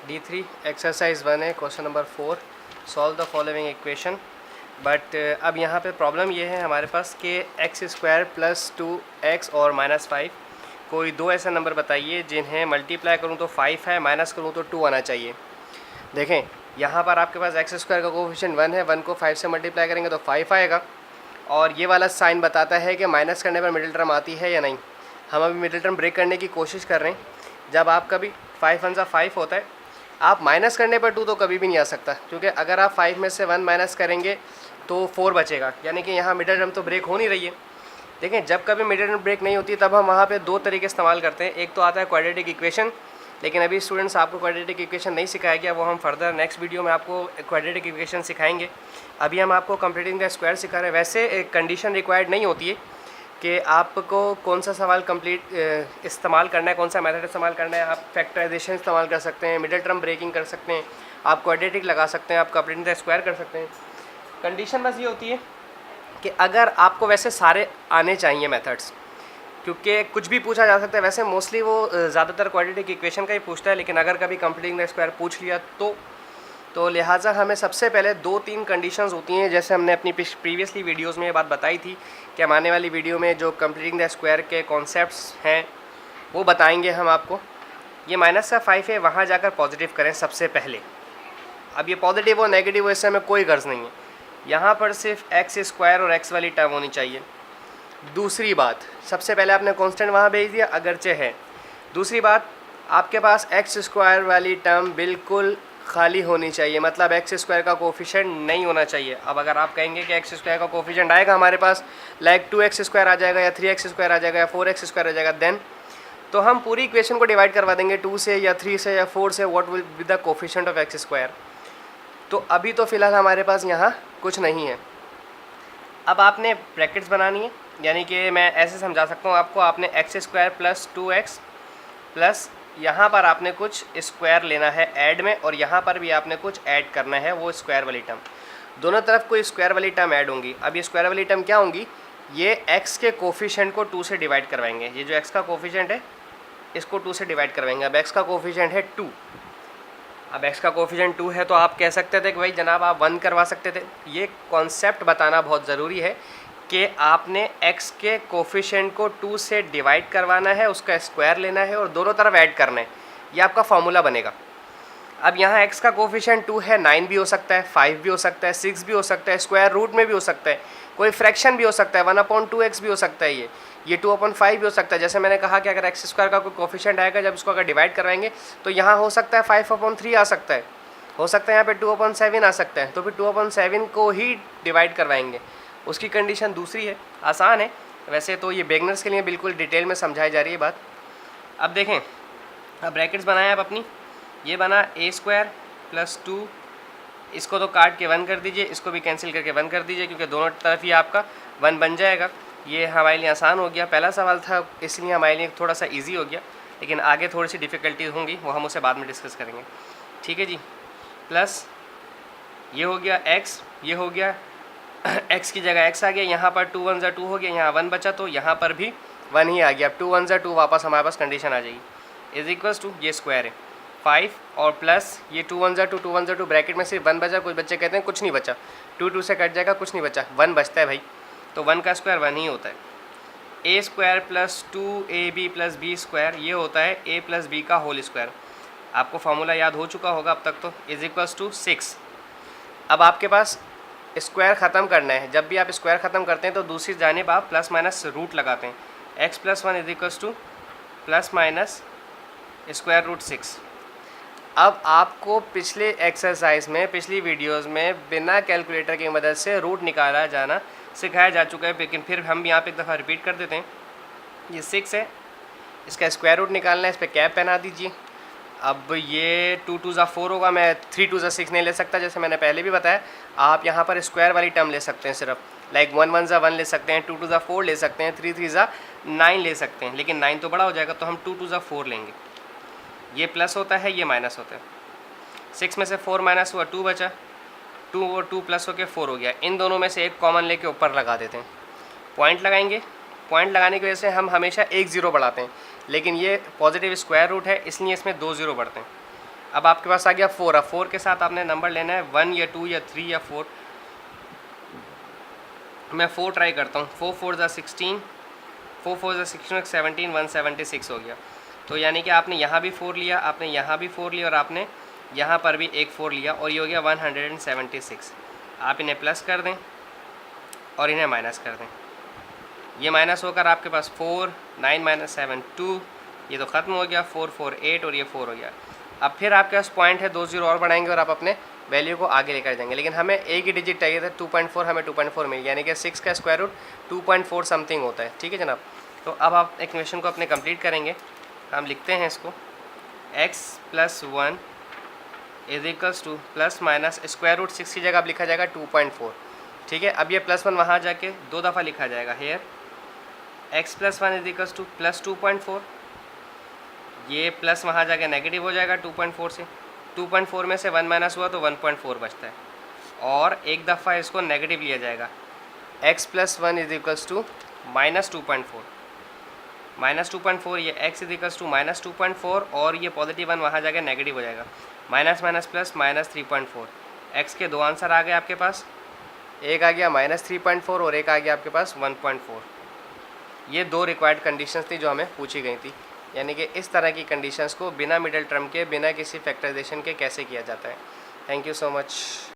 D3 exercise 1 है, question number 4, solve the following equation. But अब यहाँ पे प्रॉब्लम ये है हमारे पास कि एक्स स्क्वायर प्लस 2x और -5, कोई दो ऐसे नंबर बताइए जिन्हें मल्टीप्लाई करूँ तो 5 है, माइनस करूँ तो 2 आना चाहिए। देखें यहाँ पर आपके पास एक्स स्क्वायर का कोफिशिएंट 1 है, 1 को 5 से मल्टीप्लाई करेंगे तो 5 आएगा, और ये वाला साइन बताता है कि माइनस करने पर मिडिल टर्म आती है या नहीं। हम अभी मिडिल टर्म ब्रेक करने की कोशिश कर रहे हैं। जब आपका भी 5 1 5 होता है, आप माइनस करने पर 2 तो कभी भी नहीं आ सकता, क्योंकि अगर आप 5 में से 1 माइनस करेंगे तो 4 बचेगा, यानी कि यहाँ मिडिल टर्म तो ब्रेक हो नहीं रही है। देखें जब कभी मिडिल टर्म ब्रेक नहीं होती तब हम वहाँ पे दो तरीके इस्तेमाल करते हैं। एक तो आता है क्वाड्रेटिक इक्वेशन, लेकिन अभी स्टूडेंट्स आपको क्वाड्रेटिक इक्वेशन नहीं सिखाया गया, वो हम फर्दर नेक्स्ट वीडियो में आपको क्वाड्रेटिक इक्वेशन सिखाएंगे। अभी हम आपको कंप्लीटिंग द स्क्वायर सिखा रहे हैं। वैसे एक कंडीशन रिक्वायर्ड नहीं होती है कि आपको कौन सा सवाल कंप्लीट इस्तेमाल करना है, कौन सा मेथड इस्तेमाल करना है। आप फैक्टराइजेशन इस्तेमाल कर सकते हैं, मिडिल टर्म ब्रेकिंग कर सकते हैं, आप क्वाड्रेटिक लगा सकते हैं, आप कंप्लीटिंग द स्क्वायर कर सकते हैं। कंडीशन बस ये होती है कि अगर आपको वैसे सारे आने चाहिए मेथड्स, क्योंकि कुछ भी पूछा जा सकता है। वैसे मोस्टली वो ज़्यादातर क्वाड्रेटिक इक्वेशन का ही पूछता है, लेकिन अगर कभी कंप्लीटिंग द स्क्वायर पूछ लिया तो लिहाजा हमें सबसे पहले 2-3 कंडीशंस होती हैं, जैसे हमने अपनी प्रीवियसली वीडियोस में ये बात बताई थी कि हम आने वाली वीडियो में जो कंप्लीटिंग द स्क्वायर के कॉन्सेप्ट्स हैं वो बताएंगे हम आपको। ये -5 है, वहाँ जाकर पॉजिटिव करें सबसे पहले। अब ये पॉजिटिव हो नेगेटिव हो इससे हमें कोई गर्ज नहीं है, यहाँ पर सिर्फ एक्स स्क्वायर और एक्स वाली टर्म होनी चाहिए। दूसरी बात, सबसे पहले आपने कांस्टेंट वहाँ भेज दिया अगरचे है। दूसरी बात, आपके पास एक्स स्क्वायर वाली टर्म बिल्कुल खाली होनी चाहिए, मतलब एक्स स्क्वायर का कोफिशिएंट नहीं होना चाहिए। अब अगर आप कहेंगे कि एक्स स्क्वायर का कोफिशिएंट आएगा हमारे पास, लाइक 2x स्क्वायर आ जाएगा या 3x स्क्वायर आ जाएगा या 4x स्क्वायर आ जाएगा, देन तो हम पूरी इक्वेशन को डिवाइड करवा देंगे 2 से या 3 से या 4 से, what will be the coefficient of x square. तो अभी तो फ़िलहाल हमारे पास यहाँ कुछ नहीं है। अब आपने ब्रैकेट्स बनानी है, यानी कि मैं ऐसे समझा सकता हूँ आपको, आपने x square plus 2x plus यहाँ पर आपने कुछ स्क्वायर लेना है ऐड में, और यहाँ पर भी आपने कुछ ऐड करना है, वो स्क्वायर वाली टर्म। दोनों तरफ कोई स्क्वायर वाली टर्म ऐड होंगी। अब ये स्क्वायर वाली टर्म क्या होंगी, ये x के कोफिशिएंट को 2 से डिवाइड करवाएंगे। ये जो x का कोफिशिएंट है इसको 2 से डिवाइड करवाएंगे। अब x का कोफिशिएंट है 2, अब x का कोफिशिएंट 2 है तो आप कह सकते थे कि भाई जनाब आप 1 करवा सकते थे। ये कॉन्सेप्ट बताना बहुत ज़रूरी है कि आपने x के कोफिशिएंट को 2 से डिवाइड करवाना है, उसका स्क्वायर लेना है और दोनों तरफ ऐड करना है। ये आपका फॉर्मूला बनेगा। अब यहाँ x का कोफिशिएंट 2 है, 9 भी हो सकता है, 5 भी हो सकता है, 6 भी हो सकता है, स्क्वायर रूट में भी हो सकता है, कोई फ्रैक्शन भी हो सकता है, 1/2x भी हो सकता है, ये 2/5 भी हो सकता है। जैसे मैंने कहा कि अगर एक्स स्क्वायर का कोई कोफिशिएंट आएगा, जब इसको अगर डिवाइड कराएंगे तो यहाँ हो सकता है 5/3 आ सकता है, हो सकता है यहाँ पे 2/7 आ सकता है, तो फिर 2/7 को ही डिवाइड करवाएंगे। उसकी कंडीशन दूसरी है, आसान है। वैसे तो ये बिगनर्स के लिए बिल्कुल डिटेल में समझाई जा रही है बात। अब देखें, अब ब्रैकेट्स बनाएं आप अपनी, ये बना a स्क्वायर प्लस 2, इसको तो काट के 1 कर दीजिए, इसको भी कैंसिल करके 1 कर दीजिए, क्योंकि दोनों तरफ ही आपका 1 बन जाएगा। ये हमारे लिए आसान हो गया, पहला सवाल था इसलिए हमारे लिए थोड़ा सा इजी हो गया, लेकिन आगे थोड़ी सी डिफ़िकल्टीज होंगी, वो हम उसे बाद में डिस्कस करेंगे। ठीक है जी, प्लस ये हो गया x, ये हो गया x की जगह x आ गया, यहाँ पर 2 1 2 हो गया, यहाँ 1 बचा तो यहाँ पर भी 1 ही आ गया। अब 2 1 2 वापस हमारे पास कंडीशन आ जाएगी, इज इक्वल्स टू ये स्क्वायर है 5 और प्लस ये 2 1 2 ब्रैकेट में सिर्फ 1 बचा। कुछ बच्चे कहते हैं कुछ नहीं बचा, 2 2 से कट जाएगा, कुछ नहीं बचा, 1 बचता है भाई, तो 1 का स्क्वायर 1 ही होता है। a square plus 2ab plus b square, ये होता है a प्लस b का होल स्क्वायर। आपको फार्मूला याद हो चुका होगा अब तक तो, इज इक्वल्स टू 6। अब आपके पास स्क्वायर ख़त्म करना है, जब भी आप स्क्वायर ख़त्म करते हैं तो दूसरी जानिब आप प्लस माइनस रूट लगाते हैं। x plus 1 is equals to plus minus square root 6। अब आपको पिछले एक्सरसाइज में, पिछली वीडियोस में बिना कैलकुलेटर की मदद से रूट निकाला जाना सिखाया जा चुका है, लेकिन फिर हम यहाँ पे एक दफ़ा रिपीट कर देते हैं। ये 6 है, इसका स्क्वायर रूट निकालना है, इस पर कैप पहना दीजिए। अब ये 2 2 4 होगा, मैं 3 2 6 नहीं ले सकता, जैसे मैंने पहले भी बताया। आप यहाँ पर स्क्वायर वाली टर्म ले सकते हैं सिर्फ, लाइक 1 1 1 ले सकते हैं, 2 2 4 ले सकते हैं, 3 3 9 ले सकते हैं, लेकिन 9 तो बड़ा हो जाएगा तो हम 2 2 4 लेंगे। ये प्लस होता है, ये माइनस होता है। 6 में से 4 माइनस हुआ, 2 बचा, 2 और 2 प्लस होकर 4 हो गया। इन दोनों में से एक कॉमन लेके ऊपर लगा देते हैं, पॉइंट लगाएंगे। पॉइंट लगाने की वजह से हम हमेशा एक ज़ीरो बढ़ाते हैं, लेकिन ये पॉजिटिव स्क्वायर रूट है इसलिए इसमें 2 ज़ीरो बढ़ते हैं। अब आपके पास आ गया 4। अब 4 के साथ आपने नंबर लेना है 1 या 2 या 3 या 4। मैं 4 ट्राई करता हूँ। 4 4 ज़ा 16, 4 4 ज़ा 16 17, 176 हो गया। तो यानी कि आपने यहाँ भी 4 लिया, आपने यहाँ भी 4 लिया और आपने यहाँ पर भी एक 4 लिया और ये हो गया 176। आप इन्हें प्लस कर दें और इन्हें माइनस कर दें। ये माइनस होकर आपके पास 4 9 माइनस 7 2, ये तो ख़त्म हो गया। 4 4 8 और ये 4 हो गया। अब फिर आपके पास पॉइंट है, 2 0 और बढ़ाएंगे और आप अपने वैल्यू को आगे लेकर जाएंगे। लेकिन हमें एक ही डिजिट चाहिए था 2.4, हमें 2.4 मिल गया, यानी कि 6 का स्क्वायर रूट 2.4 समथिंग होता है। ठीक है जनाब। तो अब आप इक्वेशन को अपने कंप्लीट करेंगे। हम लिखते हैं इसको x + 1 = plus minus square root 6 की जगह अब लिखा जाएगा 2.4। ठीक है। अब ये +1 वहाँ जाके 2 दफ़ा लिखा जाएगा। Here x + 1 = plus 2.4। ये प्लस वहाँ जाके नेगेटिव हो जाएगा 2.4 से। 2.4 में से 1 माइनस हुआ तो 1.4 बचता है और एक दफ़ा इसको नेगेटिव लिया जाएगा। x + 1 = -2.4, -2.4, ये x = -2.4 और ये पॉजिटिव 1 वहाँ जाके नेगेटिव हो जाएगा। Minus minus plus -3.4। x के दो आंसर आ गए आपके पास, एक आ गया -3.4 और एक आ गया आपके पास 1.4। ये 2 रिक्वायर्ड कंडीशंस थी जो हमें पूछी गई थी। यानी कि इस तरह की कंडीशंस को बिना मिडिल टर्म के, बिना किसी फैक्टराइजेशन के कैसे किया जाता है। Thank you so much.